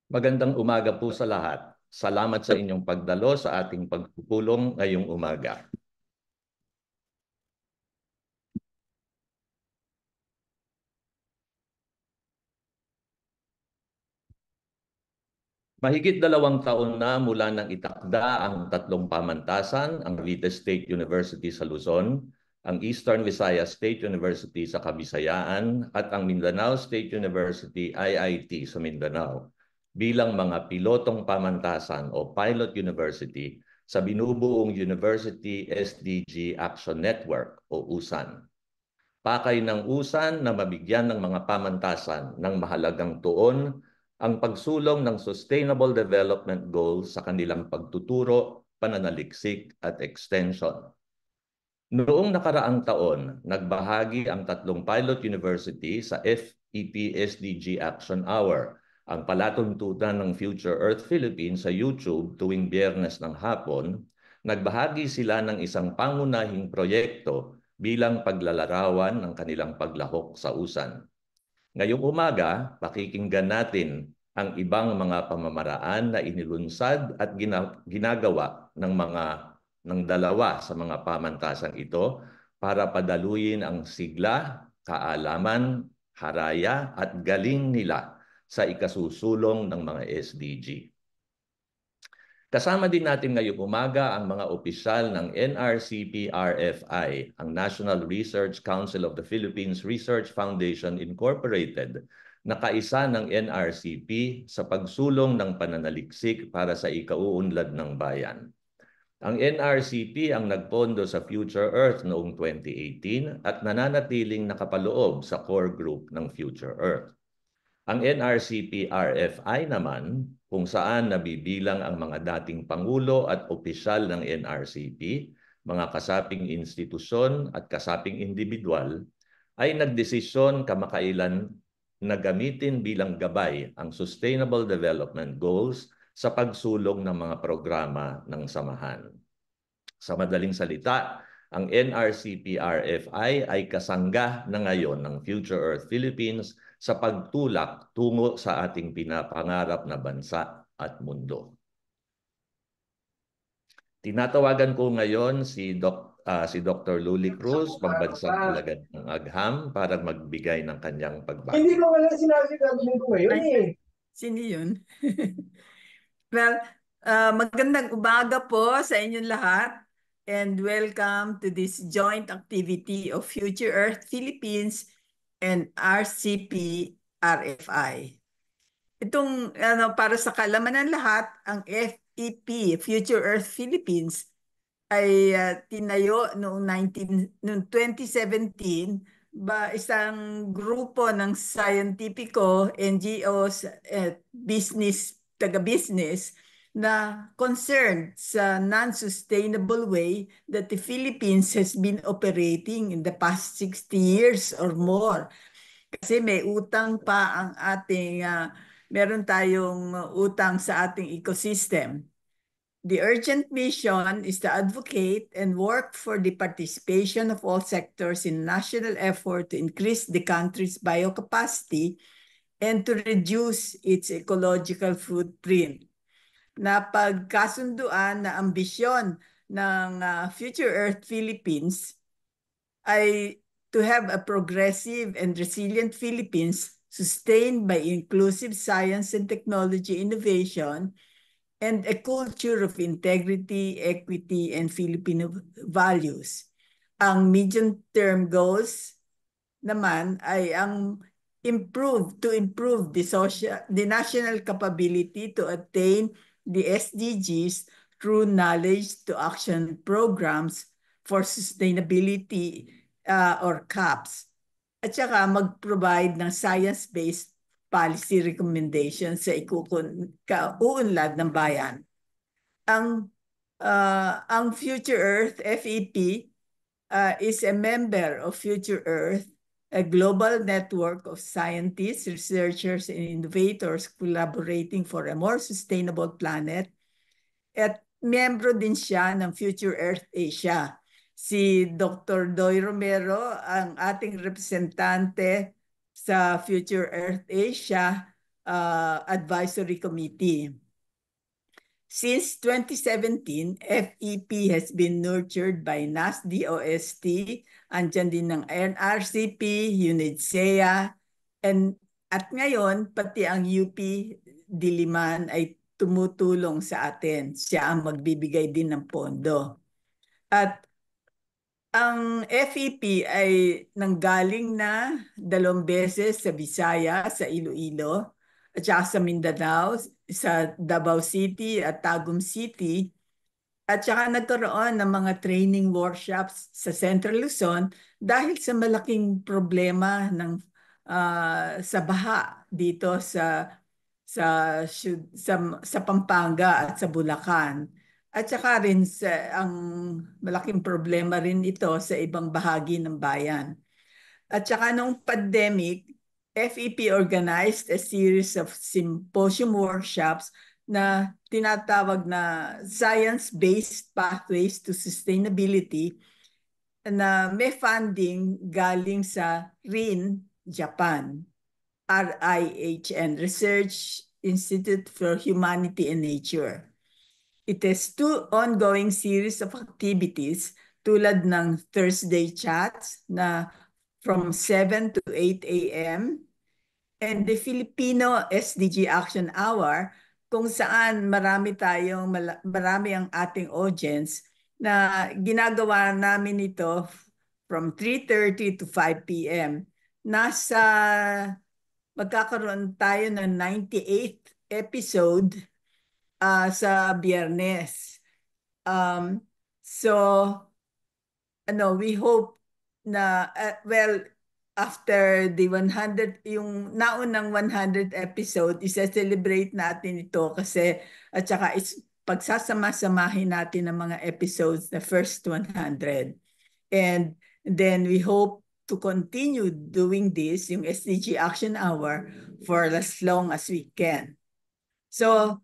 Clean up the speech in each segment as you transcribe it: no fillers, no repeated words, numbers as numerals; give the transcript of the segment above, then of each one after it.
Magandang umaga po sa lahat. Salamat sa inyong pagdalo sa ating pagpupulong ngayong umaga. Mahigit 2 taon na mula nang itakda ang tatlong pamantasan, ang Cavite State University sa Luzon, ang Eastern Visayas State University sa Kabisayaan at ang Mindanao State University IIT sa Mindanao bilang mga pilotong pamantasan o pilot university sa binubuong University SDG Action Network o USAN. Pakay ng USAN na mabigyan ng mga pamantasan ng mahalagang tuon ang pagsulong ng Sustainable Development Goals sa kanilang pagtuturo, pananaliksik at extension. Noong nakaraang taon, nagbahagi ang tatlong pilot university sa FEP SDG Action Hour, ang palatuntunan ng Future Earth Philippines sa YouTube tuwing Biyernes ng hapon. Nagbahagi sila ng isang pangunahing proyekto bilang paglalarawan ng kanilang paglahok sa USAN. Ngayong umaga, pakikinggan natin ang ibang mga pamamaraan na inilunsad at ginagawa ng dalawa sa mga pamantasang ito para padaluyin ang sigla, kaalaman, haraya at galing nila sa ikasusulong ng mga SDG. Kasama din natin ngayong umaga ang mga opisyal ng NRCP-RFI, ang National Research Council of the Philippines Research Foundation Incorporated, na kaisa ng NRCP sa pagsulong ng pananaliksik para sa ikauunlad ng bayan. Ang NRCP ang nagpondo sa Future Earth noong 2018 at nananatiling nakapaloob sa core group ng Future Earth. Ang NRCP-RFI naman, kung saan nabibilang ang mga dating pangulo at opisyal ng NRCP, mga kasaping institusyon at kasaping individual, ay nagdesisyon kamakailan na gamitin bilang gabay ang Sustainable Development Goals sa pagsulong ng mga programa ng samahan. Sa madaling salita, ang NRCP-RFI ay kasangga na ngayon ng Future Earth Philippines sa pagtulak tungo sa ating pinapangarap na bansa at mundo. Tinatawagan ko ngayon si Dr. Luli Cruz, pambansang alagad ng Agham, para magbigay ng kanyang Hindi pagbati. ko wala sinabi ko ngayon eh. Sino yun? Well, magandang umaga po sa inyong lahat and welcome to this joint activity of Future Earth Philippines and RCP-RFI. Itong para sa kalaman ng lahat, ang FEP, Future Earth Philippines, ay tinayo noong 2017 isang grupo ng scientifico, NGOs, taga-business na concerned sa non-sustainable way that the Philippines has been operating in the past 60 years or more. Kasi may utang pa ang meron tayong utang sa ating ecosystem. The urgent mission is to advocate and work for the participation of all sectors in national effort to increase the country's biocapacity and to reduce its ecological footprint. Napagkasunduan na ambisyon ng Future Earth Philippines ay to have a progressive and resilient Philippines sustained by inclusive science and technology innovation and a culture of integrity, equity, and Filipino values. Ang medium-term goals naman ay ang to improve the national capability to attain the SDGs through knowledge to action programs for sustainability or CAPS. At saka mag-provide ng science-based policy recommendations sa kauunlad ng bayan. Ang Future Earth, FEP, is a member of Future Earth, a global network of scientists, researchers, and innovators collaborating for a more sustainable planet. At miyembro din siya ng Future Earth Asia. Si Dr. Doy Romero, ang ating representante sa Future Earth Asia, Advisory Committee. Since 2017, FEP has been nurtured by NASDOST, andyan din ng NRCP, UNIDSEA, at ngayon, pati ang UP Diliman ay tumutulong sa atin. Siya ang magbibigay din ng pondo. At ang FEP ay nanggaling na 2 beses sa Visayas, sa Iloilo, at saka sa Mindanao, sa Davao City at Tagum City. At saka nagkaroon ng mga training workshops sa Central Luzon dahil sa malaking problema sa baha dito sa Pampanga at sa Bulacan. At saka rin ang malaking problema rin ito sa ibang bahagi ng bayan. At saka nung pandemic, FEP organized a series of symposium workshops na tinatawag na Science-Based Pathways to Sustainability na may funding galing sa RIHN, Japan, RIHN, Research Institute for Humanity and Nature. It has 2 ongoing series of activities tulad ng Thursday chats na from 7 to 8 a.m. and the Filipino SDG Action Hour kung saan marami ang ating audience na ginagawa namin ito from 3:30 to 5 p.m. Magkakaroon tayo ng 98th episode sa Biyernes. We hope na, after the 100, yung naunang 100 episode, isa-celebrate natin ito kasi, at saka pagsasama-samahin natin ang mga episodes na first 100. And then we hope to continue doing this, yung SDG Action Hour, for as long as we can. So,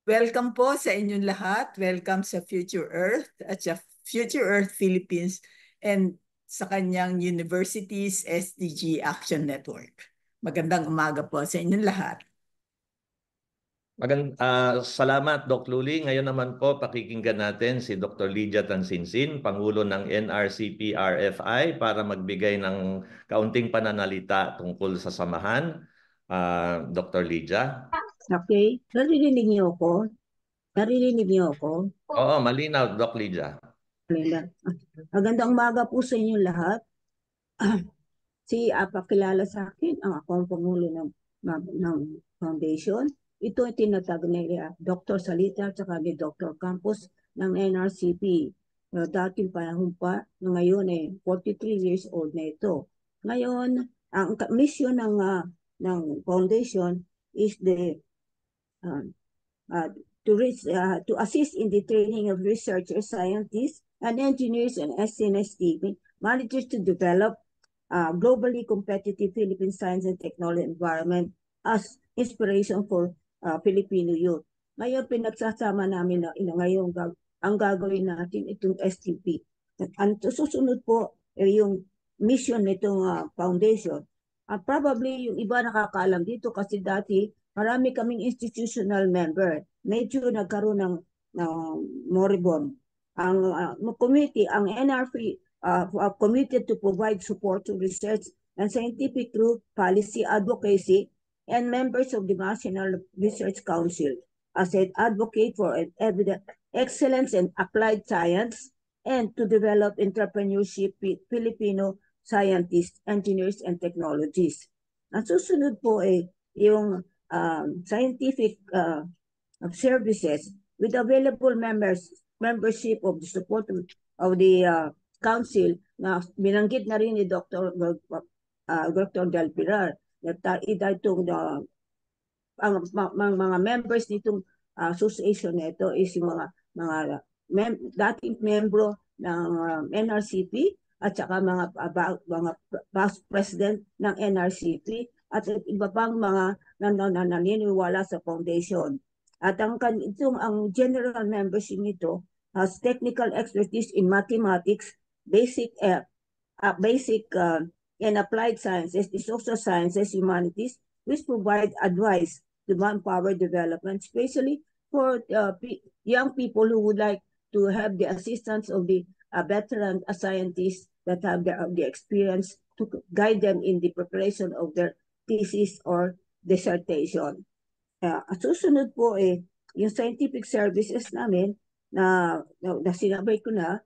welcome po sa inyong lahat. Welcome sa Future Earth at sa Future Earth Philippines and sa kanyang University's SDG Action Network. Magandang umaga po sa inyong lahat. Salamat, Doc Luli. Ngayon naman po, pakikinggan natin si Dr. Lydia Tansinsin, Pangulo ng NRCP-RFI, para magbigay ng kaunting pananalita tungkol sa samahan. Dr. Lydia. Okay. Naririnig niyo ako? Oo, malinaw, Doc Lydia. Magandang umaga po sa inyo lahat. Pakilala sa akin, ako ang Pangulo ng Foundation. Ito ay tinatag ni Dr. Salita at saka ni Dr. Campos ng NRCP. Dating panahon pa, ngayon ay 43 years old na ito. Ngayon, ang mission ng Foundation is to assist in the training of researchers, scientists, and engineers and SNS team managers to develop globally competitive Philippine science and technology environment as inspiration for Filipino youth. Ngayon, pinagsasama namin ngayon ang gagawin natin itong STP. Ang susunod po yung mission nitong foundation. Probably yung iba nakakaalam dito kasi dati marami kaming institutional member. Medyo nagkaroon ng moribond. Ang committee, ang NRP, committed to provide support to research and scientific group, policy advocacy, and members of the National Research Council as an advocate for excellence in applied science and to develop entrepreneurship Filipino scientists, engineers, and technologies. Ang susunod po ay yung scientific services with available membership of the support of the council na binanggit na rin ni Dr. Del Pilar. Ang mga members nitong association na ito is yung mga dating membro ng NRCP at saka mga past president ng NRCP at iba pang mga naniniwala sa foundation. At ang general membership nito has technical expertise in mathematics, basic and applied sciences, the social sciences, humanities, which provide advice the manpower development, especially for young people who would like to have the assistance of the veteran scientists that have the experience to guide them in the preparation of their thesis or dissertation. Susunod po yung scientific services namin na sinabay ko na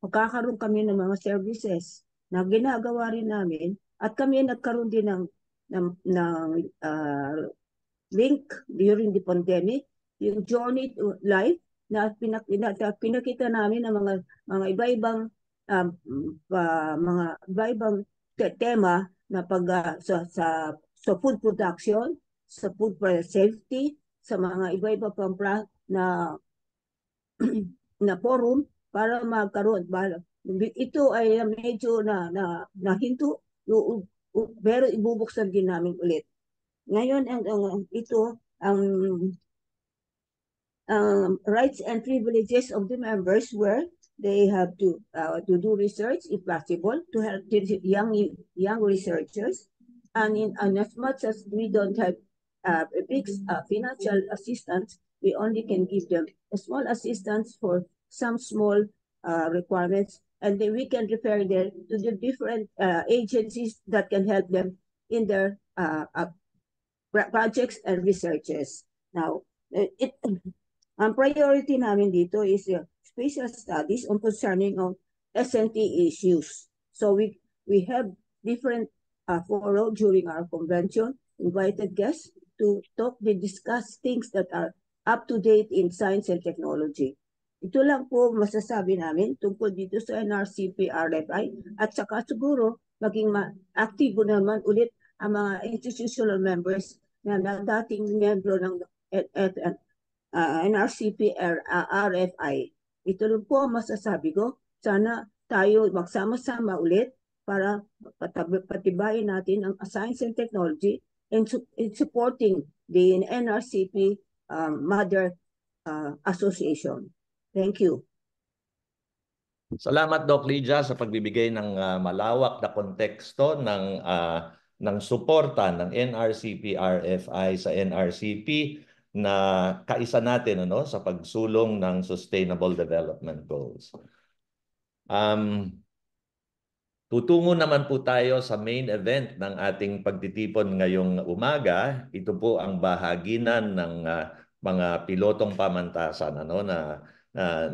magkakaroon kami ng mga services na ginagawa rin namin at kami nagkaroon din ng link during the pandemic, yung Journey to Life na pinakita namin ng mga iba-ibang tema na sa food production, sa food safety, sa mga iba-iba pang na forum para magkaroon. Ito ay medyo nahinto, pero ibubuksan din namin ulit. Ngayon, ito ang rights and privileges of the members where they have to do research if possible to help the young researchers, and as much as we don't have a big financial assistance, we only can give them a small assistance for some small requirements, and then we can refer them to the different agencies that can help them in their projects and researches. Now, ang priority namin dito is special studies on concerning of SNT issues. So we have different forum during our convention, invited guests to discuss things that are up to date in science and technology. Ito lang po masasabi namin tungkol dito sa NRCP-RFI, at saka siguro maging aktibo naman ulit ang mga institutional members na dating membro ng NRCP-RFI. Ito lang po masasabi ko. Sana tayo magsama-sama ulit para patibayin natin ang science and technology and supporting the NRCP Mother Association. Thank you. Salamat, Doc Lydia, sa pagbibigay ng malawak na konteksto ng suporta ng NRCP-RFI sa NRCP na kaisa natin sa pagsulong ng Sustainable Development Goals. Tutungo naman po tayo sa main event ng ating pagtitipon ngayong umaga. Ito po ang bahaginan ng mga pilotong pamantasan na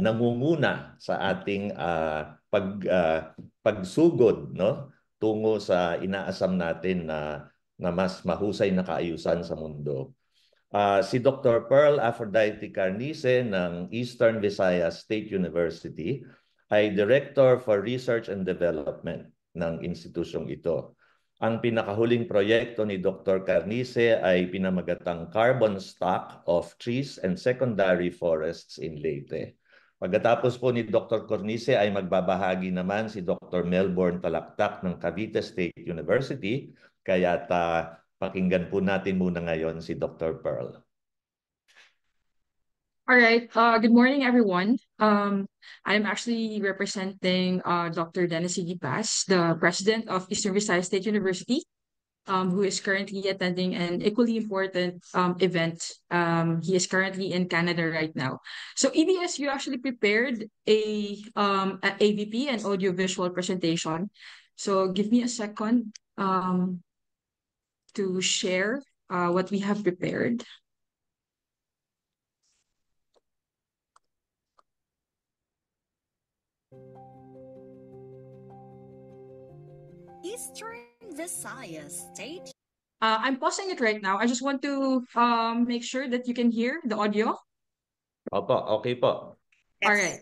nangunguna sa ating pagsugod tungo sa inaasam natin na mas mahusay na kaayusan sa mundo. Si Dr. Pearl Aphrodite Carnice ng Eastern Visayas State University ay Director for Research and Development ng institusyong ito. Ang pinakahuling proyekto ni Dr. Carnice ay pinamagatang Carbon Stock of Trees and Secondary Forests in Leyte. Pagkatapos po ni Dr. Carnice ay magbabahagi naman si Dr. Melbourne Talaktak ng Cavite State University. Kaya pakinggan po natin muna ngayon si Dr. Pearl. All right. Good morning, everyone. I'm actually representing Dr. Dennis Igipas, the president of Eastern Visayas State University, who is currently attending an equally important event. He is currently in Canada right now. So EVS, you actually prepared a AVP, an audiovisual presentation. So give me a second to share what we have prepared. Eastern Visayas State. I'm pausing it right now. I just want to make sure that you can hear the audio. Opo, okay po. All right.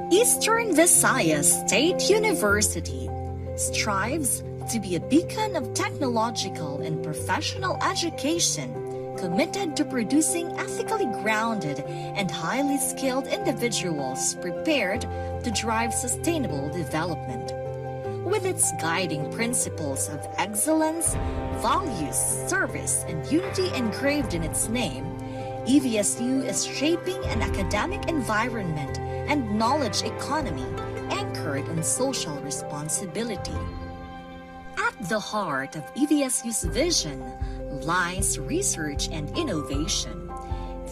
Eastern Visayas State University strives to be a beacon of technological and professional education, committed to producing ethically grounded and highly skilled individuals prepared to drive sustainable development. With its guiding principles of excellence, values, service, and unity engraved in its name, EVSU is shaping an academic environment and knowledge economy anchored anchored on social responsibility. At the heart of EVSU's vision lies research and innovation.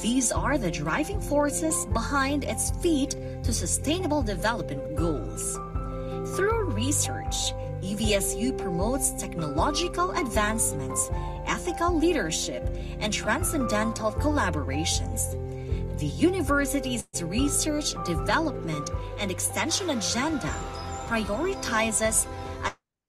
These are the driving forces behind its feat to sustainable development goals. Through research, EVSU promotes technological advancements, ethical leadership, and transcendental collaborations. The university's research, development, and extension agenda prioritizes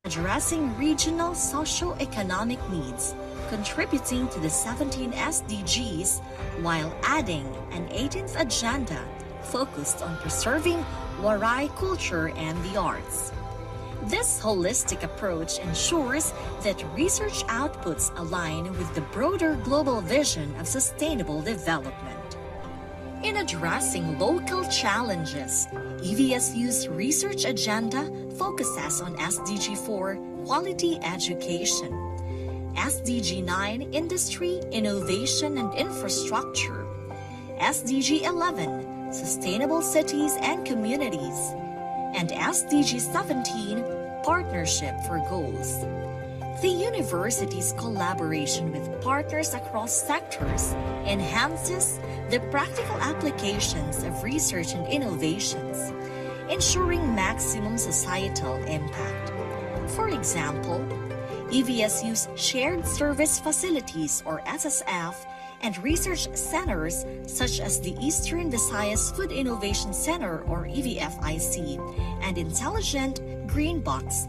addressing regional socio-economic needs, contributing to the 17 SDGs, while adding an 18th agenda focused on preserving Waray culture and the arts. This holistic approach ensures that research outputs align with the broader global vision of sustainable development. In addressing local challenges, EVSU's research agenda focuses on SDG 4, quality education, SDG 9, industry, innovation, and infrastructure, SDG 11, sustainable cities and communities, and SDG 17, partnership for goals. The university's collaboration with partners across sectors enhances the practical applications of research and innovations, ensuring maximum societal impact. For example, EVSU's Shared Service Facilities, or SSF, and research centers such as the Eastern Visayas Food Innovation Center, or EVFIC, and Intelligent Green Box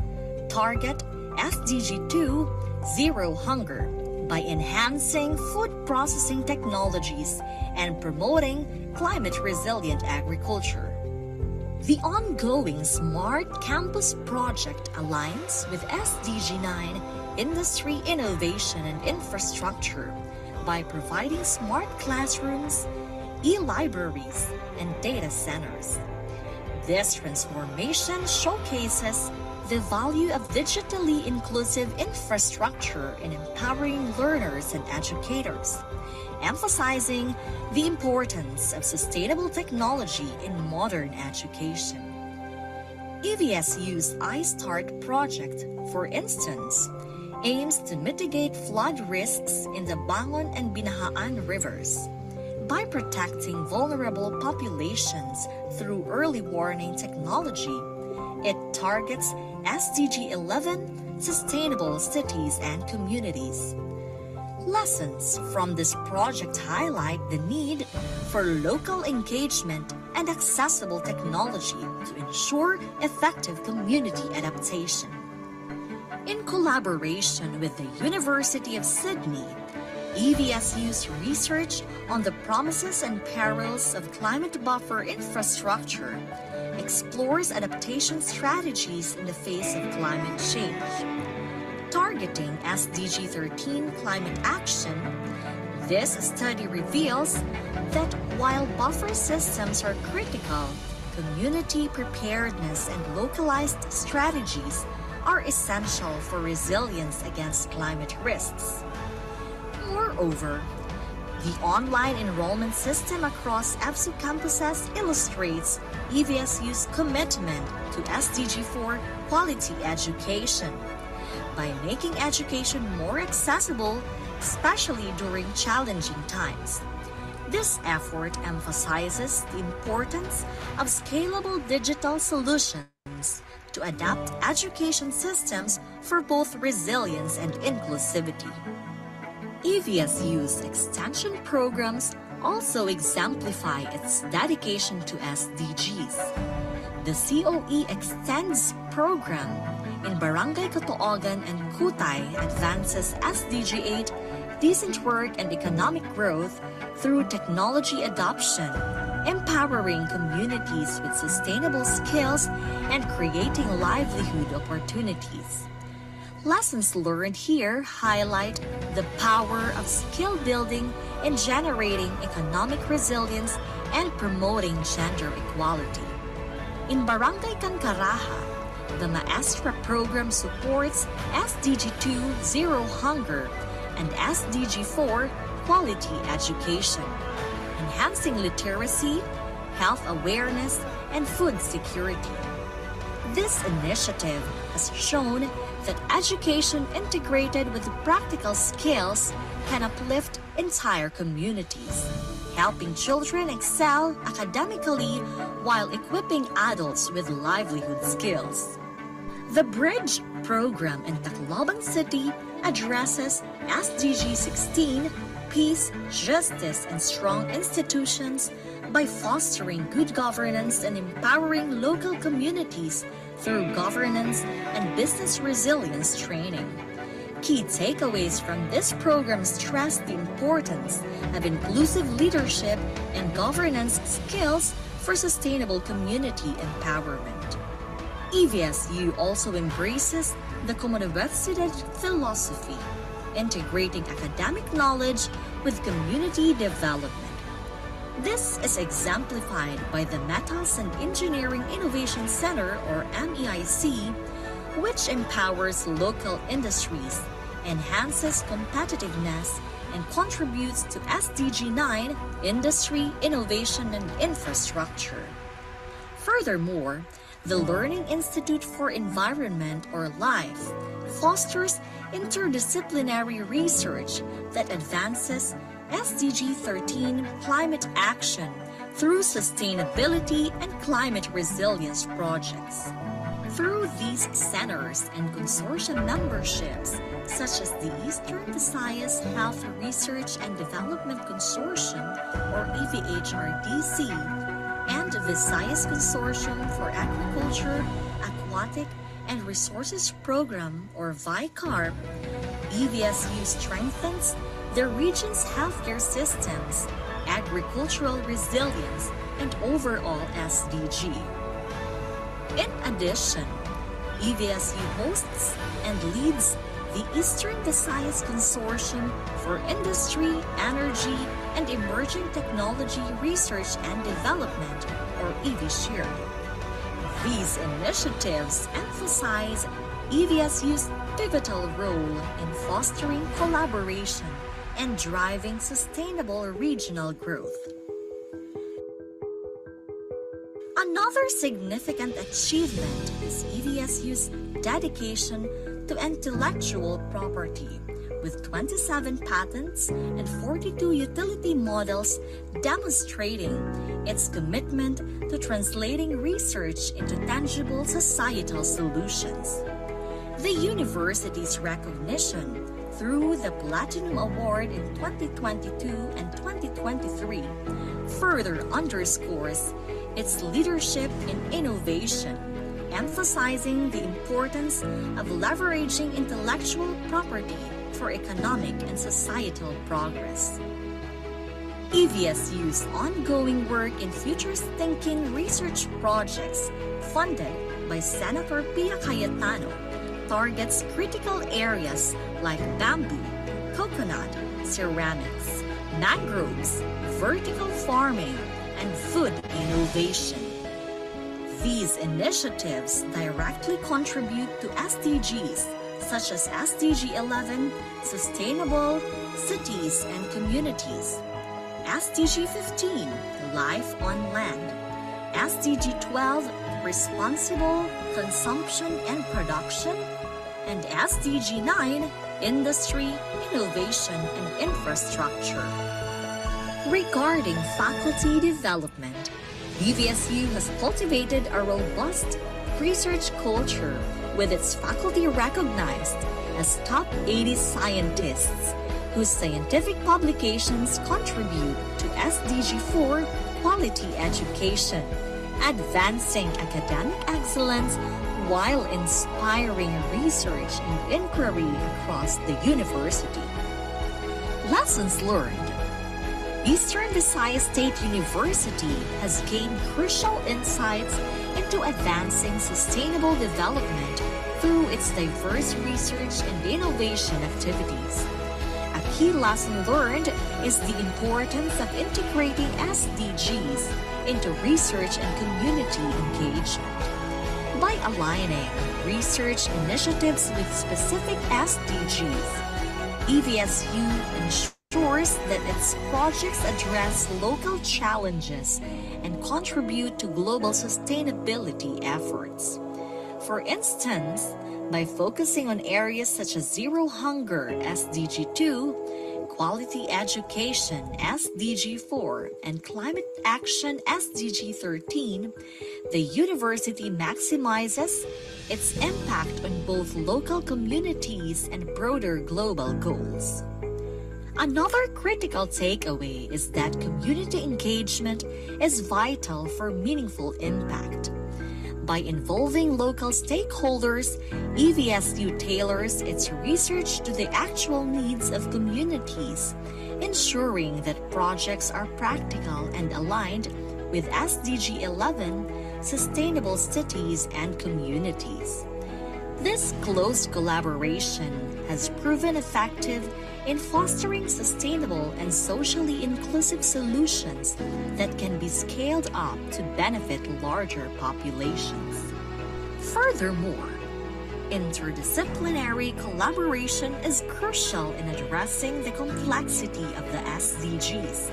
target SDG 2, Zero Hunger, by enhancing food processing technologies and promoting climate-resilient agriculture. The ongoing Smart Campus project aligns with SDG 9, industry, innovation, and infrastructure, by providing smart classrooms, e-libraries, and data centers. This transformation showcases the value of digitally inclusive infrastructure in empowering learners and educators, emphasizing the importance of sustainable technology in modern education. EVSU's iStart project, for instance, aims to mitigate flood risks in the Bangon and Binahaan rivers by protecting vulnerable populations through early warning technology. It targets SDG 11, sustainable cities and communities. Lessons from this project highlight the need for local engagement and accessible technology to ensure effective community adaptation. In collaboration with the University of Sydney, EVSU's research on the promises and perils of climate buffer infrastructure explores adaptation strategies in the face of climate change. Targeting SDG 13 climate action, this study reveals that while buffer systems are critical, community preparedness and localized strategies are essential for resilience against climate risks. Moreover, the online enrollment system across EVSU campuses illustrates EVSU's commitment to SDG 4 quality education by making education more accessible, especially during challenging times. This effort emphasizes the importance of scalable digital solutions to adapt education systems for both resilience and inclusivity. EVSU's extension programs also exemplify its dedication to SDGs. The COE Extends program in Barangay Katuogan and Kutay advances SDG 8, decent work and economic growth, through technology adoption, empowering communities with sustainable skills and creating livelihood opportunities. Lessons learned here highlight the power of skill building in generating economic resilience and promoting gender equality. In Barangay Kankaraha, the Maestra program supports SDG 2, Zero Hunger, and SDG 4, Quality Education, enhancing literacy, health awareness, and food security. This initiative has shown that education integrated with practical skills can uplift entire communities, helping children excel academically while equipping adults with livelihood skills. The Bridge program in Tacloban City addresses SDG 16, peace, justice, and strong institutions by fostering good governance and empowering local communities through governance and business resilience training. Key takeaways from this program stress the importance of inclusive leadership and governance skills for sustainable community empowerment. EVSU also embraces the Commonwealth-student philosophy, integrating academic knowledge with community development. This is exemplified by the Metals and Engineering Innovation Center, or MEIC, which empowers local industries, enhances competitiveness, and contributes to SDG 9, Industry, Innovation, and Infrastructure. Furthermore, the Learning Institute for Environment, or LIFE, fosters interdisciplinary research that advances SDG 13 climate action through sustainability and climate resilience projects. Through these centers and consortium memberships, such as the Eastern Visayas Health Research and Development Consortium, or EVHRDC, and Visayas Consortium for Agriculture, Aquatic, and Resources Program, or VICARP, EVSU strengthens the region's healthcare systems, agricultural resilience, and overall SDG. In addition, EVSU hosts and leads the Eastern Visayas Consortium for Industry, Energy, and Emerging Technology Research and Development, or EVSHIR. These initiatives emphasize EVSU's pivotal role in fostering collaboration and driving sustainable regional growth. Another significant achievement is EVSU's dedication to intellectual property, with 27 patents and 42 utility models demonstrating its commitment to translating research into tangible societal solutions. The university's recognition through the Platinum Award in 2022 and 2023 further underscores its leadership in innovation, emphasizing the importance of leveraging intellectual property for economic and societal progress. EVSU's ongoing work in futures thinking research projects funded by Senator Pia Cayetano targets critical areas like bamboo, coconut, ceramics, mangroves, vertical farming, and food innovation. These initiatives directly contribute to SDGs such as SDG 11, Sustainable Cities and Communities, SDG 15, Life on Land, SDG 12, Responsible Consumption and Production, and SDG 9, Industry, Innovation, and Infrastructure. Regarding faculty development, EVSU has cultivated a robust research culture with its faculty recognized as top 80 scientists whose scientific publications contribute to SDG 4 quality education, advancing academic excellence while inspiring research and inquiry across the university. Lessons learned. Eastern Visayas State University has gained crucial insights into advancing sustainable development through its diverse research and innovation activities. A key lesson learned is the importance of integrating SDGs into research and community engagement. By aligning research initiatives with specific SDGs, EVSU ensures that its projects address local challenges and contribute to global sustainability efforts. For instance, by focusing on areas such as zero hunger SDG 2, quality education SDG 4, and climate action SDG 13, the university maximizes its impact on both local communities and broader global goals. Another critical takeaway is that community engagement is vital for meaningful impact. By involving local stakeholders, EVSU tailors its research to the actual needs of communities, ensuring that projects are practical and aligned with SDG 11, Sustainable Cities and Communities. This close collaboration has proven effective in fostering sustainable and socially inclusive solutions that can be scaled up to benefit larger populations. Furthermore, interdisciplinary collaboration is crucial in addressing the complexity of the SDGs.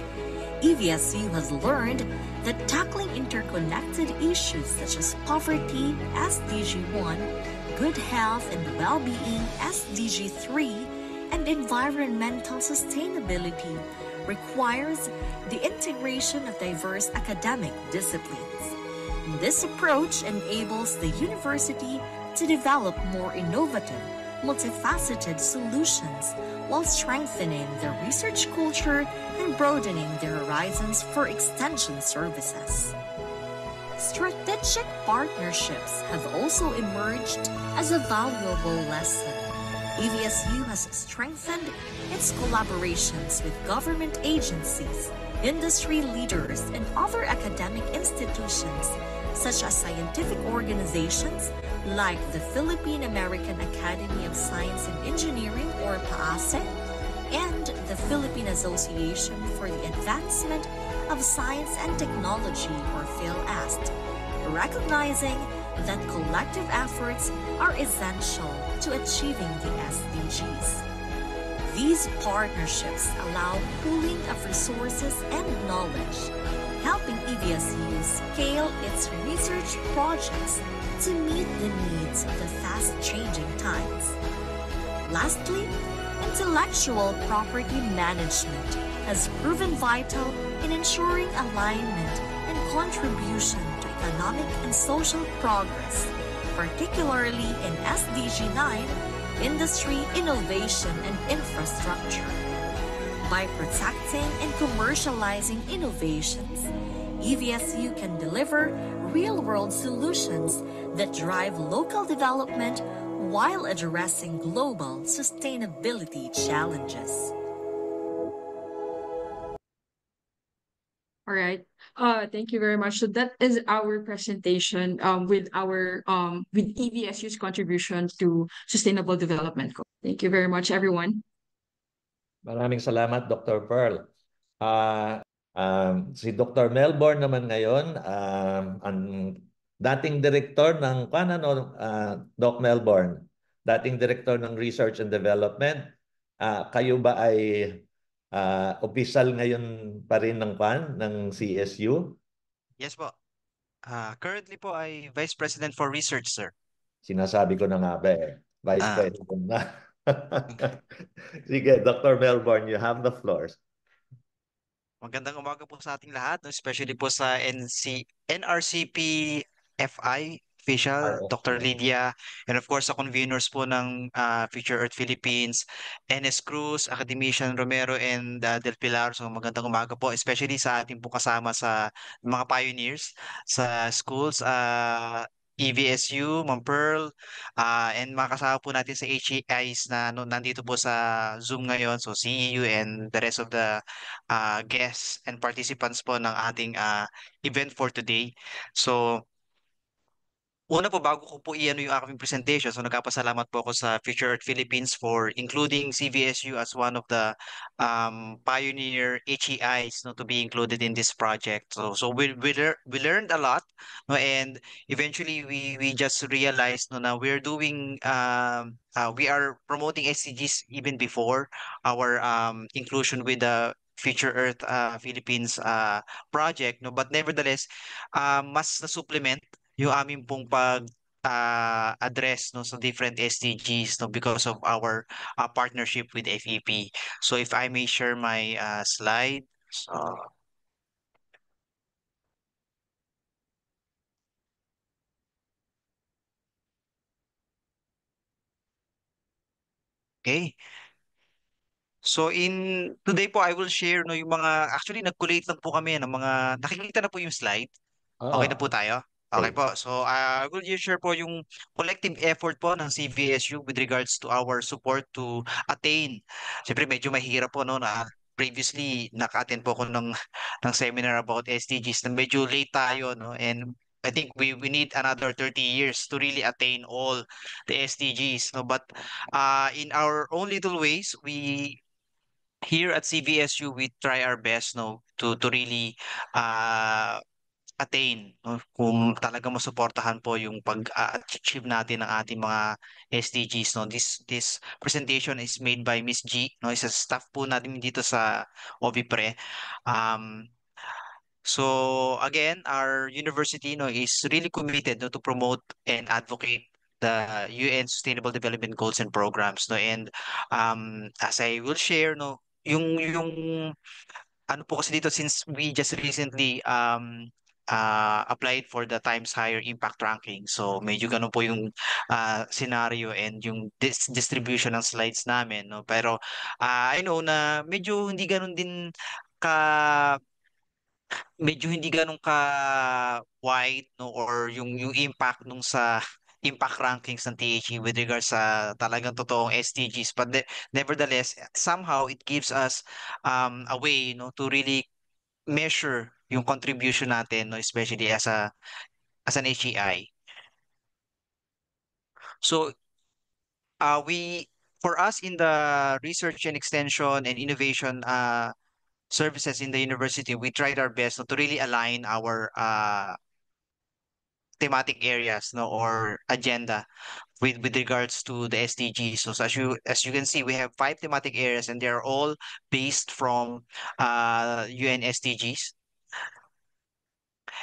EVSU has learned that tackling interconnected issues such as poverty, SDG 1, good health and well-being, SDG 3, and environmental sustainability requires the integration of diverse academic disciplines. This approach enables the university to develop more innovative, multifaceted solutions while strengthening the research culture and broadening the horizons for extension services. Strategic partnerships have also emerged as a valuable lesson. EVSU has strengthened its collaborations with government agencies, industry leaders, and other academic institutions, such as scientific organizations like the Philippine American Academy of Science and Engineering, or PAASE, and the Philippine Association for the Advancement of Science and Technology, or PhilAst, recognizing that collective efforts are essential to achieving the SDGs. These partnerships allow pooling of resources and knowledge, helping EVSU scale its research projects to meet the needs of the fast-changing times. Lastly, intellectual property management has proven vital in ensuring alignment and contribution to economic and social progress, particularly in SDG 9, industry, innovation, and infrastructure. By protecting and commercializing innovations, EVSU can deliver real-world solutions that drive local development while addressing global sustainability challenges. All right. Thank you very much. So that is our presentation with EVSU's contribution to sustainable development goals. Thank you very much, everyone. Maraming salamat, Dr. Pearl. Si Dr. Melbourne naman ngayon, ang dating director ng Doc Melbourne, dating director ng Research and Development. Kayo ba ay official ngayon pa rin ng CSU? Yes po. Currently po ay Vice President for Research, sir. Sinasabi ko na nga ba Vice President na. Sige, Dr. Melbourne, you have the floor. Magandang umaga po sa ating lahat, especially po sa NRCP FI official, Dr. Lydia, and of course sa conveners po ng Future Earth Philippines, NS Cruz, Academician Romero, and Del Pilar. So magandang umaga po, especially sa ating po kasama sa mga pioneers sa schools, EVSU, Ma'am Pearl, and mga kasama po natin sa HEIs na nandito po sa Zoom ngayon, so CEU and the rest of the guests and participants po ng ating event for today. So una po, bago ko po iano yung aking presentation, so nagpapasalamat po ako sa Future Earth Philippines for including CVSU as one of the pioneer HEIs to be included in this project. So we learned a lot, and eventually we just realized na we're doing we are promoting SDGs even before our inclusion with the Future Earth Philippines project, but nevertheless mas na supplement yung aming pong address no sa different SDGs no because of our partnership with FEP. So if I may share my slide. So, okay. So in today po I will share no yung mga actually nag-collate lang po kami ng mga nakikita na po yung slide. Okay na po tayo? Okay Okay. po. So, I will just share po yung collective effort po ng CVSU with regards to our support to attain. Siyempre, medyo mahirap po, no, na previously, naka-attend po ako ng seminar about SDGs na medyo late tayo, no, and I think we need another 30 years to really attain all the SDGs, no, but in our own little ways, we here at CVSU, we try our best, no, to really uh, attain no? Kung talaga masuportahan po yung pag-achieve natin ng ating mga SDGs no this presentation is made by Miss G no isa sa staff po natin dito sa OVPRE um so again our university no is really committed no to promote and advocate the UN Sustainable Development Goals and programs no and as I will share no yung ano po kasi dito since we just recently applied for the Times Higher Impact Ranking. So medyo ganun po yung scenario and yung distribution ng slides namin, no? Pero I know na ka medyo hindi ganun ka wide no or yung impact nung sa impact rankings ng THE with regards sa talagang totoong SDGs but nevertheless somehow it gives us a way no to really measure yung contribution natin, no, especially as an HEI. So, we for us in the research and extension and innovation services in the university, we tried our best no, to really align our thematic areas, no, or agenda with regards to the SDGs. So, as you can see, we have 5 thematic areas, and they are all based from UN SDGs.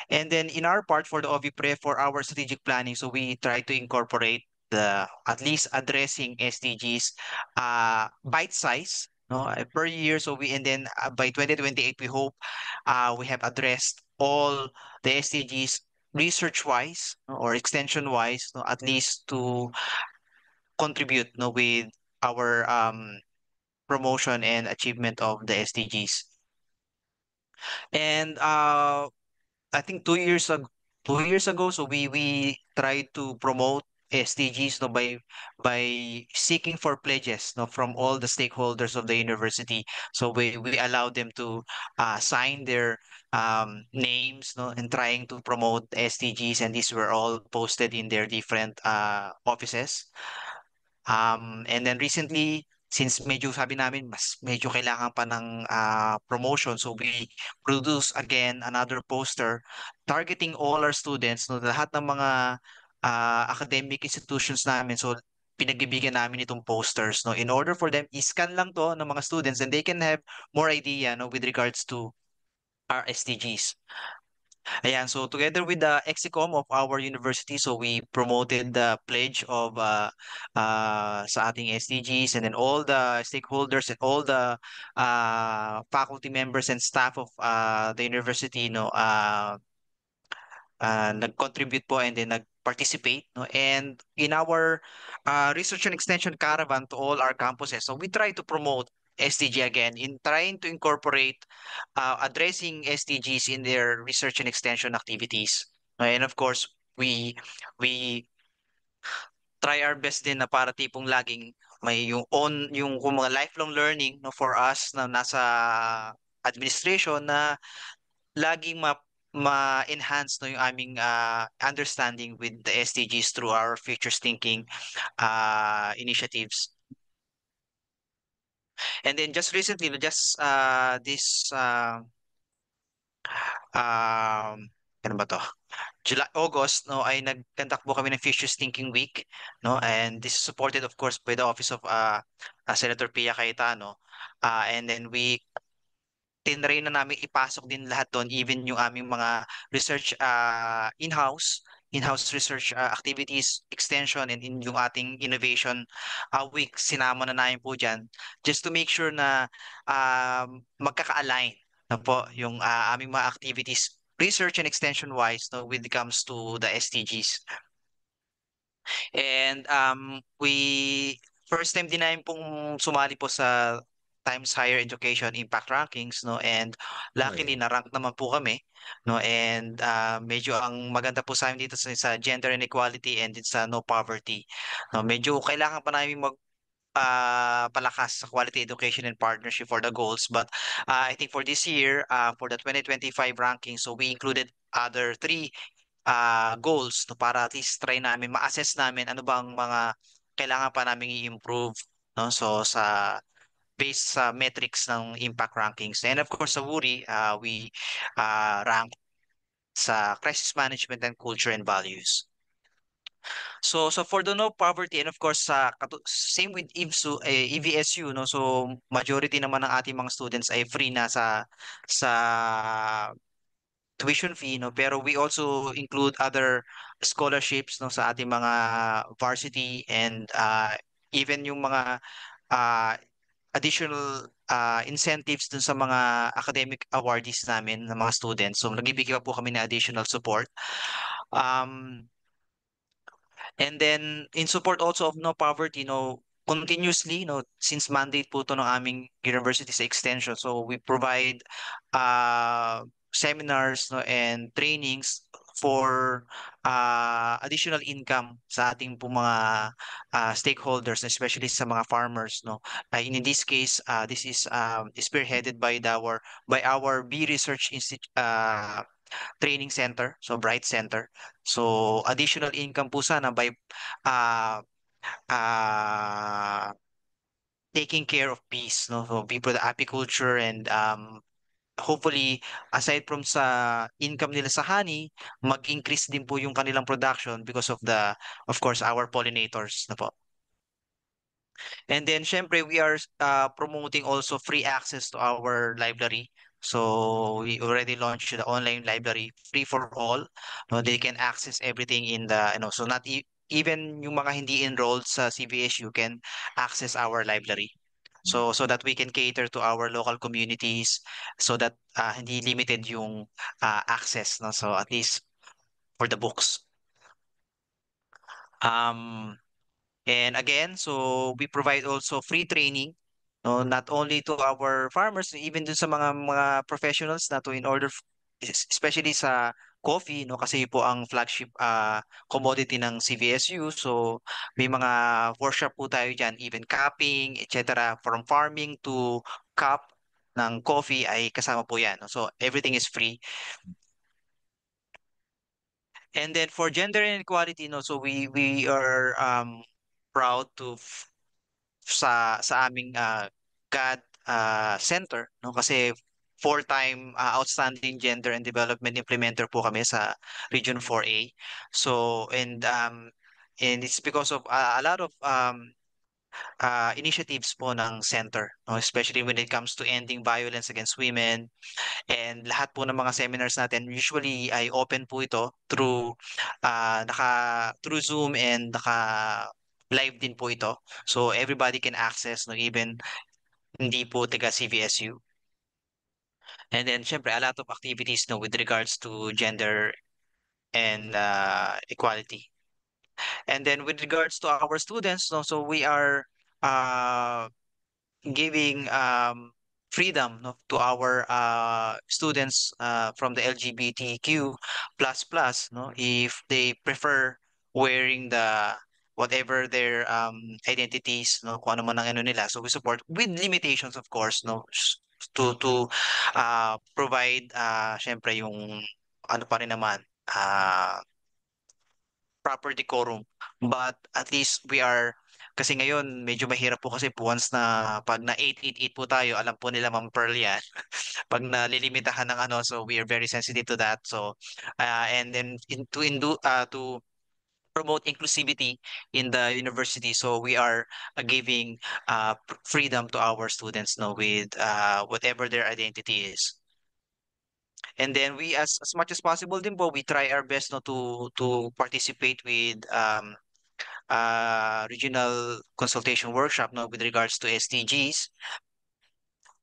And then in our part for the OVPRE, for our strategic planning, so we try to incorporate the at least addressing SDGs bite size no per year. So we and then by 2028 we hope we have addressed all the SDGs research wise or extension wise no, at least to contribute no with our promotion and achievement of the SDGs. And I think 2 years ago, so we tried to promote SDGs no by seeking for pledges no from all the stakeholders of the university. So we allow them to sign their names no and trying to promote SDGs, and these were all posted in their different offices. And then recently, since medyo sabi namin, mas medyo kailangan pa ng promotion, so we produce again another poster targeting all our students, no, lahat ng mga academic institutions namin. So pinagbibigyan namin itong posters, no, in order for them, i-scan lang to ng mga students and they can have more idea, no, with regards to our SDGs. Ayan, so together with the Exicom of our university, so we promoted the pledge of sa ating SDGs, and then all the stakeholders and all the faculty members and staff of the university, no, nag-contribute po and then nag-participate, no, and in our research and extension caravan to all our campuses, so we try to promote SDG again in trying to incorporate addressing SDGs in their research and extension activities. And of course, we try our best din na para tipong laging may yung kung mga lifelong learning no for us na nasa administration na laging ma-enhance no yung aming understanding with the SDGs through our futures thinking initiatives. And then just recently, just this ano ba to? August, no, ay nag-conduct po kami ng Futures Thinking Week, no, and this is supported, of course, by the office of Senator Pia Cayetano, and then we tinry na namin ipasok din lahat doon, even yung aming mga research in-house in-house research activities, extension, and in yung ating innovation week, sinama na namin po dyan just to make sure na magkaka-align na po yung aming mga activities research and extension wise no, when it comes to the SDGs. And we first time din namin pong sumali po sa Times Higher Education Impact Rankings no, and luckily na-rank naman po kami no, and medyo ang maganda po sa amin dito sa gender inequality and sa no poverty no, medyo kailangan pa namin palakas sa quality education and partnership for the goals. But I think for this year, for the 2025 ranking, so we included other three goals no, para at least try namin, ma-assess namin ano bang mga kailangan pa namin i-improve. No? So based sa metrics ng impact rankings. And of course, sa WURI, we rank sa crisis management and culture and values. So for the no poverty and of course same with EVSU no, so majority naman ng ating mga students ay free na sa tuition fee no, pero we also include other scholarships no sa ating mga varsity and even yung mga uh, additional incentives dun sa mga academic awardees namin ng mga students. So nagbibigay pa po kami ng additional support. And then in support also of no poverty, no, continuously, no, since mandate po to ng aming university sa extension. So we provide seminars no, and trainings for additional income sa ating po mga stakeholders, especially sa mga farmers. No, in this case, this is spearheaded by our B Research Institute training center, so Bright Center. So additional income po sana by uh, uh, taking care of bees, no? So people, the apiculture and hopefully aside from sa income nila sa honey, mag-increase din po yung kanilang production because of course, our pollinators na po. And then, syempre, we are promoting also free access to our library. So we already launched the online library, free for all. No, they can access everything in the, so not even yung mga hindi enrolled sa CVSU can access our library. So that we can cater to our local communities, so that hindi limited yung access, no? So at least for the books. And again, so we provide also free training, no, not only to our farmers, even dun sa mga professionals na to in order, especially sa coffee, no, kasi po ang flagship commodity ng CVSU. So may mga workshop po tayo dyan, even cupping, etc. From farming to cup ng coffee ay kasama po yan. No? So everything is free. And then for gender inequality, no, so we are proud to sa aming GAD center no, kasi four-time outstanding gender and development implementer po kami sa Region 4A. So and it's because of a lot of initiatives po ng center, no, especially when it comes to ending violence against women. And lahat po ng mga seminars natin usually ay open po ito through through Zoom and live din po ito. So everybody can access, no, even hindi po taga CVSU. And then syempre a lot of activities no with regards to gender and equality. And then with regards to our students, no, so we are giving freedom no, to our students from the LGBTQ plus no, if they prefer wearing the whatever their identities no, kung ano man ang ano nila, so we support with limitations of course no, to provide syempre yung ano pa rin naman proper decorum, but at least we are, kasi ngayon medyo mahirap po kasi once na pag na 888 po tayo, alam po nila Ma'am Pearl yan. Pag nalilimitahan ng ano, so we are very sensitive to that. So and then to promote inclusivity in the university, so we are giving freedom to our students no with whatever their identity is. And then we, as much as possible din po, we try our best no to participate with regional consultation workshop no with regards to SDGs.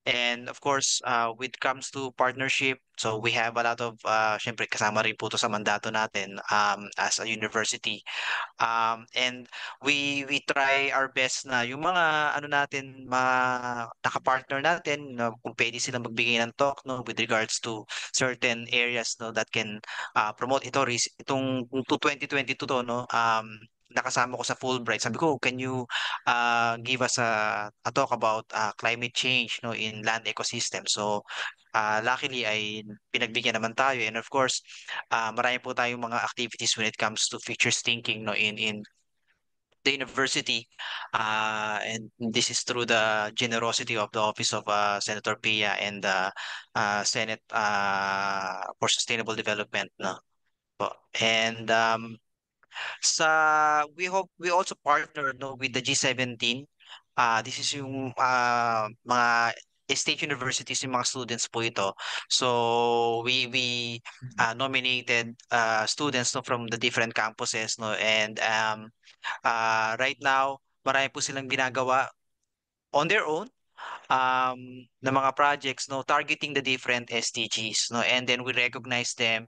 And of course, when it comes to partnership, so we have a lot of, syempre kasama rin po to sa mandato natin as a university. And we try our best na yung mga ano natin, naka-partner natin, no, kung pwede silang magbigay ng talk no with regards to certain areas no that can promote itong to 2022 to no nakasama ko sa Fulbright. Sabi ko, can you give us a talk about climate change no in land ecosystem. So luckily ay pinagbigyan naman tayo, and of course marami po tayong mga activities when it comes to futures thinking no in the university, and this is through the generosity of the office of Senator Pia and the Senate for Sustainable Development no po. And we also partnered no with the G17. This is yung mga state universities, yung mga students po ito. So we nominated students no from the different campuses no, and right now marami po silang ginagawa on their own na mga projects no targeting the different SDGs no, and then we recognize them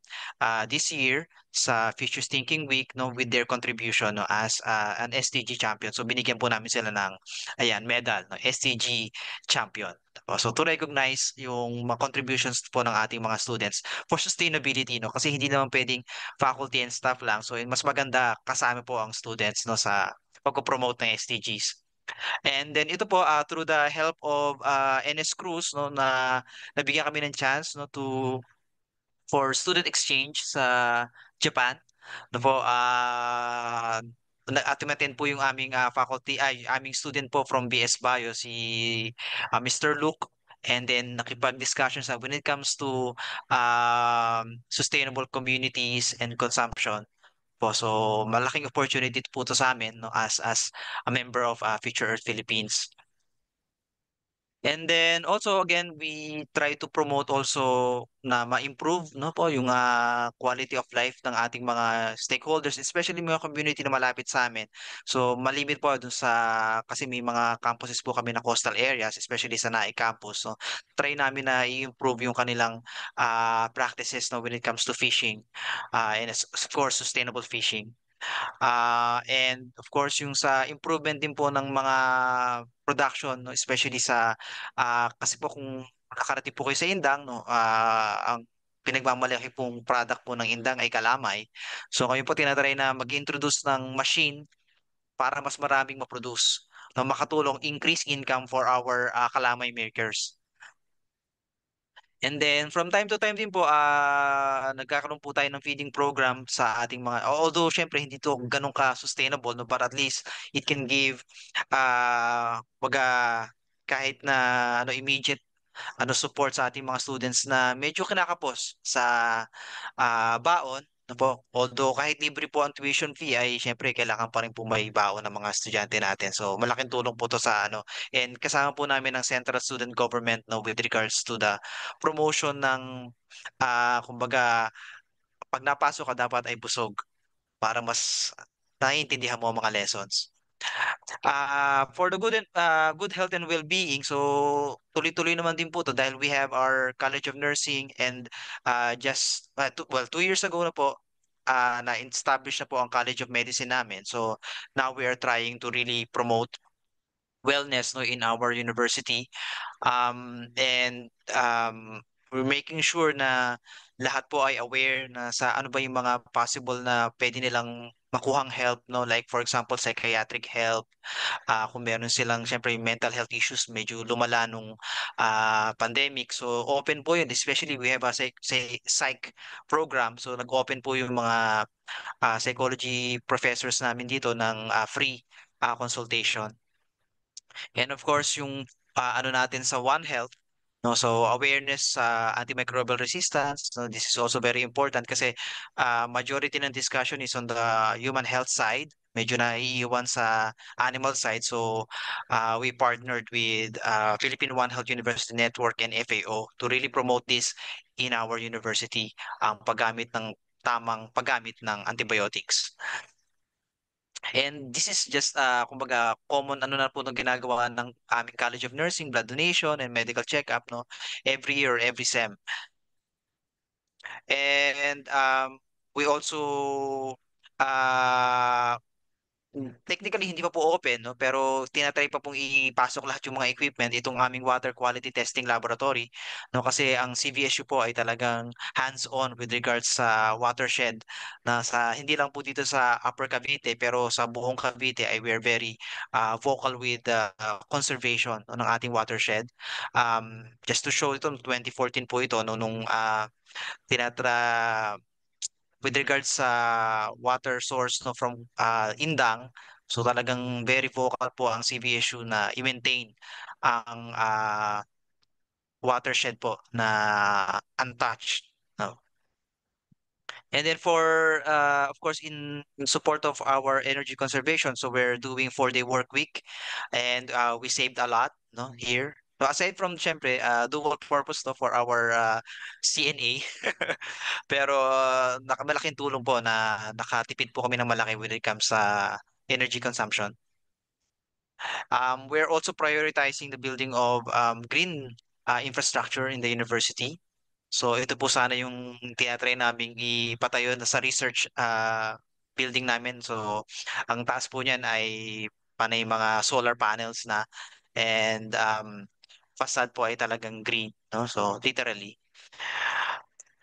this year sa Futures Thinking Week no with their contribution no as an SDG champion. So binigyan po namin sila ng medal no SDG champion. So to recognize yung mga contributions po ng ating mga students for sustainability no, kasi hindi naman pwedeng faculty and staff lang. So mas maganda kasama po ang students no sa pagpo-promote ng SDGs. And then ito po through the help of NS Cruz no na nabigyan kami ng chance no for student exchange sa Japan. No po at po yung aming faculty ay aming student po from BS Bio si Mr. Luke, and then nakipag-discussion sa when it comes to sustainable communities and consumption po. So malaking opportunity po to sa amin no as a member of Future Earth Philippines. And then also again we try to promote also na ma-improve no po yung quality of life ng ating mga stakeholders, especially mga community na malapit sa amin. So malimit po dun sa kasi may mga campuses po kami na coastal areas, especially sa Naik campus. So try namin na i-improve yung kanilang practices no when it comes to fishing, and of course sustainable fishing. And of course yung sa improvement din po ng mga production no especially sa kasi po kung nakakarating po kayo sa Indang no ang pinagmamalaki pong product po ng Indang ay kalamay. So ngayon po tinatry na mag-introduce ng machine para mas maraming ma-produce na makatulong increase income for our kalamay makers. And then from time to time din po nagkakaroon po tayo ng feeding program sa ating mga, although syempre hindi to ganun ka sustainable no, but at least it can give baga kahit na immediate support sa ating mga students na medyo kinakapos sa baon no po. Although kahit libre po ang tuition fee ay syempre kailangan pa rin po may baon ng mga estudyante natin. So malaking tulong po to sa and kasama po namin ng Central Student Government no with regards to the promotion ng kumbaga pag napasok ka dapat ay busog para mas naiintindihan mo ang mga lessons. For the good health and well-being, so tuloy-tuloy naman din po to dahil we have our College of Nursing, and just 2 years ago na po na-establish na po ang College of Medicine namin. So now we are trying to really promote wellness no in our university, and we're making sure na lahat po ay aware na sa ano ba yung mga possible na pwede nilang makuhang help no, like for example psychiatric help, kung meron silang syempre yung mental health issues medyo lumala nung pandemic. So open po yun, especially we have a psych program, so nag-open po yung mga psychology professors namin dito ng free consultation. And of course yung natin sa One Health no, so awareness sa antimicrobial resistance no, this is also very important kasi majority ng discussion is on the human health side medyo naiiwan sa animal side. So we partnered with Philippine One Health University Network and FAO to really promote this in our university, ang tamang paggamit ng antibiotics. And this is just, kumbaga, common ano na po itong ginagawa ng aming College of Nursing, blood donation and medical checkup, no? Every year, every SEM. And we also, uh, technically hindi pa po open, no? Pero tinatry pa pong ipasok lahat yung mga equipment itong aming water quality testing laboratory, no? Kasi ang CVSU po ay talagang hands-on with regards sa watershed na hindi lang po dito sa Upper Cavite pero sa buong Cavite ay we're very vocal with conservation, no, ng ating watershed. Just to show ito, 2014 po ito, no, nung tinatra with regards sa water source, no, from Indang. So talagang very vocal po ang CVSU na i-maintain ang watershed po na untouched, no? And then for of course in support of our energy conservation, so we're doing 4-day work week, and we saved a lot, no, here. So aside from syempre dual purpose, to for our CNA. Pero malaking tulong po na nakatipid po kami ng malaki when it comes sa energy consumption. We're also prioritizing the building of green infrastructure in the university. So ito po sana yung tinatry naming ipatayo na sa research building namin. So ang taas po niyan ay panay mga solar panels na, and facade po ay talagang green, no? So literally.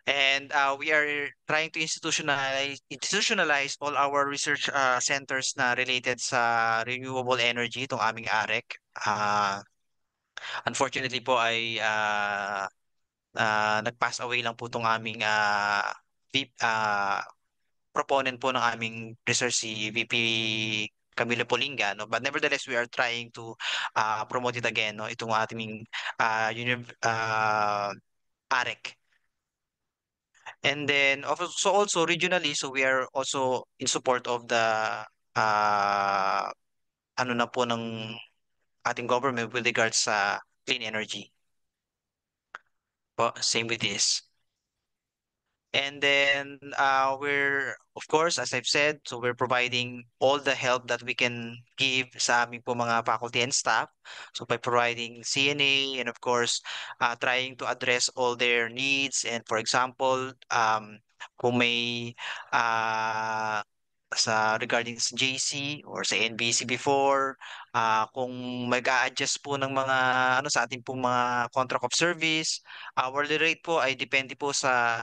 And we are trying to institutionalize all our research centers na related sa renewable energy, itong aming AREC. Unfortunately po ay nag-pass away lang po itong aming proponent po ng aming research, si VP Camilo Polinga, no? But nevertheless, we are trying to promote it again, no? Itong ating AREC. And then also regionally, so we are also in support of the uh, ano na po ng ating government with regards sa clean energy. Po, same with this. And then we're, of course, as I've said, so we're providing all the help that we can give sa aming po mga faculty and staff. So by providing CNA, and of course, trying to address all their needs. And for example, kung may regarding sa JC or sa NBC before, kung mag-a-adjust po ng mga ano sa ating po mga contract of service, hourly rate po ay depende po sa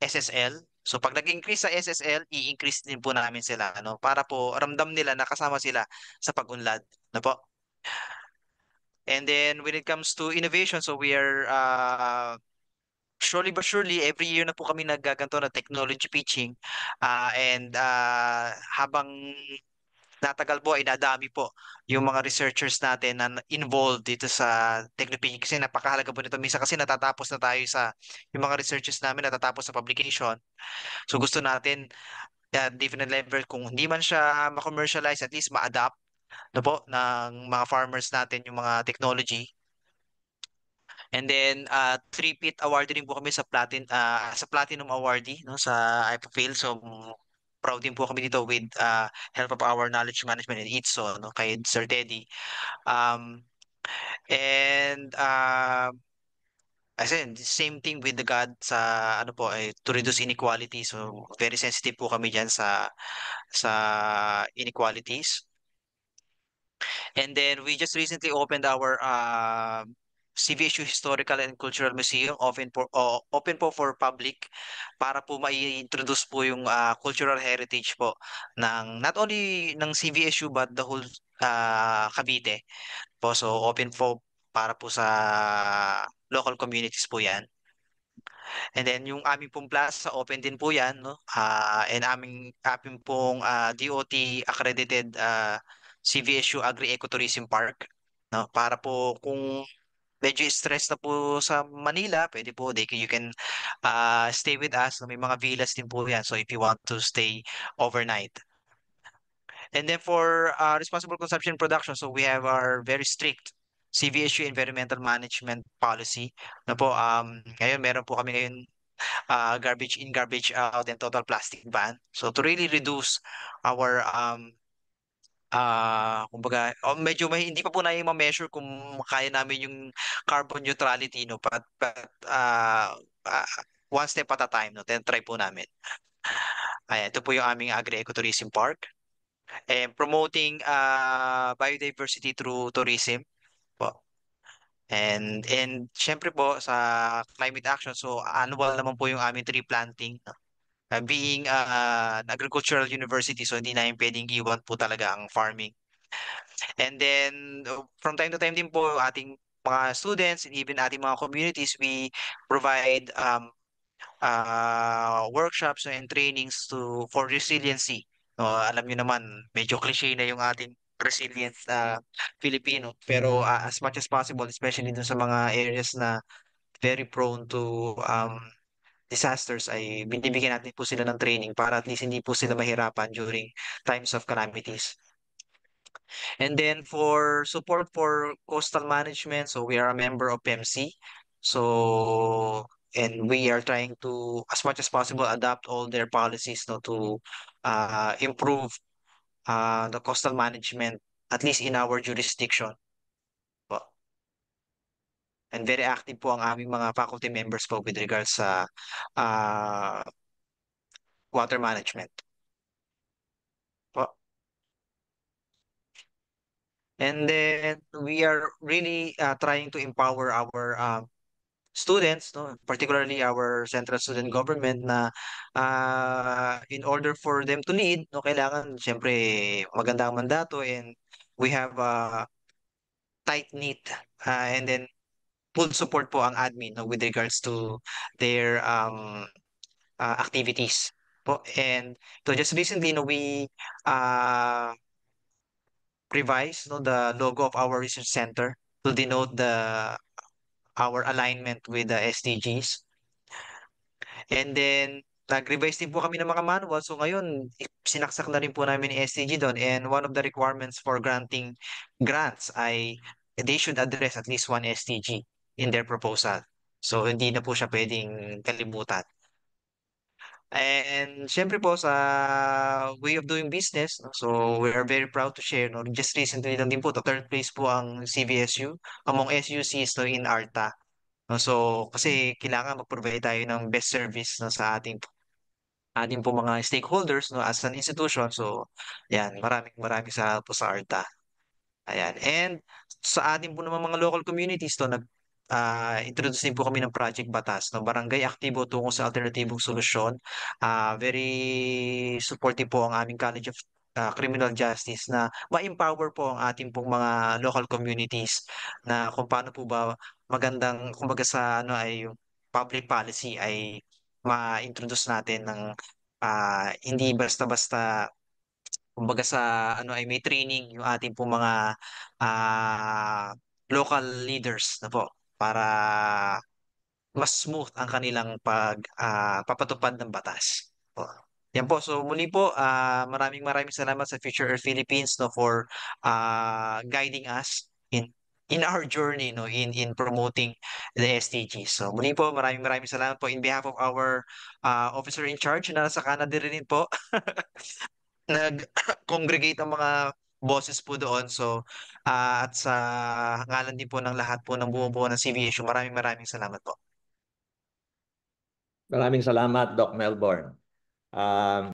SSL. So pag nag-increase sa SSL, i-increase din po namin sila, ano, para po ramdam nila na kasama sila sa pag-unlad, na po. And then when it comes to innovation, so we are surely but surely every year na po kami naggaganto na technology pitching, and habang natagal po ay dadami po yung mga researchers natin na involved dito sa technology, kasi napakahalaga po nito. Minsan kasi natatapos na tayo yung mga researchers namin natatapos sa publication. So gusto natin different level, kung hindi man siya ma-commercialize, at least ma-adapt na po ng mga farmers natin yung mga technology. And then three-peat awardee din po kami sa Platinum awardee, no, sa IPFAIL. So proud din po kami dito with help of our knowledge management and ITSO, no, kay Sir Teddy. And I said, same thing with the God sa ano po ay to reduce inequality. So very sensitive po kami diyan sa inequalities. And then we just recently opened our CVSU Historical and Cultural Museum, open po for public, para po mai-introduce po yung cultural heritage po ng not only ng CVSU but the whole Cavite po. So open po para po sa local communities po yan. And then yung aming pong plaza, open din po yan, no? And aming pong DOT accredited CVSU Agri-Ecotourism Park, no? Para po kung medyo stress na po sa Manila, pwede po, you can stay with us. No? May mga villas din po yan. So if you want to stay overnight. And then for responsible consumption production, so we have our very strict CVSU environmental management policy. Na po, ngayon meron po kami ngayon garbage in, garbage out, and total plastic ban. So to really reduce our kumbaga, medyo hindi pa po namin ma-measure kung kaya namin yung carbon neutrality, no, uh, one step at a time, no, then try po namin. Ayan, ito po yung aming agri-ecotourism park. And promoting biodiversity through tourism po. And syempre po sa climate action, so annual naman po yung aming tree planting. No? Being an agricultural university, so hindi namin pwedeng iwan po talaga ang farming. And then from time to time din po ating mga students and even ating mga communities, we provide workshops and trainings for resiliency. No, alam niyo naman, medyo cliche na yung ating resilient Filipino. Pero as much as possible, especially dun sa mga areas na very prone to disasters, ay binibigyan natin po sila ng training para at least hindi po sila mahirapan during times of calamities. And then for support for coastal management, so we are a member of PEMC. So, and we are trying to, as much as possible, adapt all their policies, no, to improve the coastal management, at least in our jurisdiction. Po. And very active po ang aming mga faculty members po with regards sa water management. Po. And then we are really trying to empower our students, no, particularly our central student government, na in order for them to lead, no, kailangan siyempre maganda ang mandato, and we have a tight-knit and then full support po ang admin, no, with regards to their activities po. And so just recently, no, we revised, no, the logo of our research center to denote our alignment with the SDGs. And then, nag-revise din po kami ng mga manual. So ngayon, sinaksak na rin po namin yung SDG doon. And one of the requirements for granting grants ay they should address at least one SDG in their proposal. So hindi na po siya pwedeng kalimutan. And syempre po sa way of doing business, no? So we are very proud to share, no? Just recently lang din po, third place po ang CVSU among SUCs, no, in ARTA. No? So kasi kailangan mag-provide tayo ng best service, no, sa ating po mga stakeholders, no, as an institution. So yan, maraming salamat po sa ARTA. Ayan. And sa ating po naman mga local communities, to introduce din po kami ng Project Batas, no, barangay aktibo tungo sa alternatibong solusyon. Very supportive po ang aming College of Criminal Justice na ma-empower po ang ating pong mga local communities na kung paano po ba magandang, kumbaga sa ano ay yung public policy ay ma-introduce natin ng hindi basta-basta, kumbaga sa ano ay may training yung ating pong mga local leaders na po para mas smooth ang kanilang papatupad ng batas. Po. Yan po. So muli po, maraming salamat sa Future Earth Philippines, no, for guiding us in our journey, no, in promoting the SDGs. So muli po, maraming salamat po in behalf of our officer in charge na nasa Canada rin po. Nag-congregate ang mga boses po doon. So at sa ngalan din po ng lahat po ng bumubuo ng CVSU, maraming salamat po. Maraming salamat, Doc Melbourne.